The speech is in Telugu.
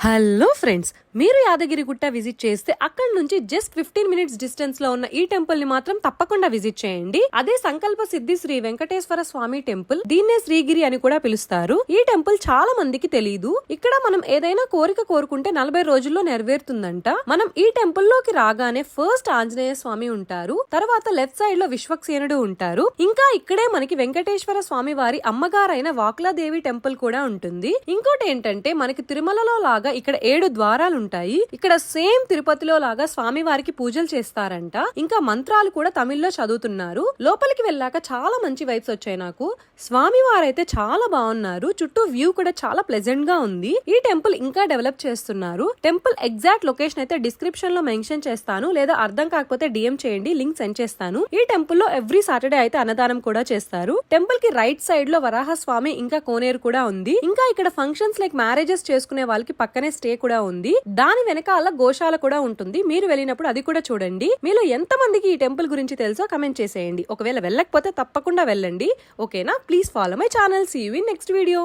హలో ఫ్రెండ్స్, మీరు యాదగిరిగుట్ట విజిట్ చేస్తే అక్కడ నుంచి జస్ట్ 15 మినిట్స్ డిస్టెన్స్ లో ఉన్న ఈ టెంపుల్ ని మాత్రం తప్పకుండా విజిట్ చేయండి. అదే సంకల్ప సిద్ధి శ్రీ వెంకటేశ్వర స్వామి టెంపుల్. దీన్నే శ్రీగిరి అని కూడా పిలుస్తారు. ఈ టెంపుల్ చాలా మందికి తెలియదు. ఇక్కడ మనం ఏదైనా కోరిక కోరుకుంటే 40 రోజుల్లో నెరవేరుతుందంట. మనం ఈ టెంపుల్ లోకి రాగానే ఫస్ట్ ఆంజనేయ స్వామి ఉంటారు, తర్వాత లెఫ్ట్ సైడ్ లో విశ్వక్సేనుడు ఉంటారు. ఇంకా ఇక్కడే మనకి వెంకటేశ్వర స్వామి వారి అమ్మగారైన వాకులాదేవి టెంపుల్ కూడా ఉంటుంది. ఇంకోటి ఏంటంటే మనకి తిరుమలలో లాగా ఇక్కడ 7 ద్వారాలు ఉంటాయి. ఇక్కడ సేమ్ తిరుపతిలో లాగా స్వామి వారికి పూజలు చేస్తారంట. ఇంకా మంత్రాలు కూడా తమిళ్లో చదువుతున్నారు. లోపలికి వెళ్ళాక చాలా మంచి వైబ్స్ వచ్చాయి నాకు. స్వామి వారైతే చాలా బాగున్నారు. చుట్టూ వ్యూ కూడా చాలా ప్లెజెంట్ గా ఉంది. ఈ టెంపుల్ ఇంకా డెవలప్ చేస్తున్నారు. టెంపుల్ ఎగ్జాక్ట్ లొకేషన్ అయితే డిస్క్రిప్షన్ లో మెన్షన్ చేస్తాను, లేదా అర్థం కాకపోతే డిఎం చేయండి, లింక్ సెండ్ చేస్తాను. ఈ టెంపుల్ లో ఎవ్రీ సాటర్డే అయితే అన్నదానం కూడా చేస్తారు. టెంపుల్ కి రైట్ సైడ్ లో వరాహ స్వామి ఇంకా కోనేరు కూడా ఉంది. ఇంకా ఇక్కడ ఫంక్షన్స్ లైక్ మ్యారేజెస్ చేసుకునే వాళ్ళకి పక్కనే స్టే కూడా ఉంది. దాని వెనకాల గోశాల కూడా ఉంటుంది. మీరు వెళ్ళినప్పుడు అది కూడా చూడండి. మీలో ఎంత మందికి ఈ టెంపుల్ గురించి తెలుసో కమెంట్ చేసేయండి. ఒకవేళ వెళ్ళకపోతే తప్పకుండా వెళ్ళండి. ఓకేనా? Please follow my channel. See you in next video.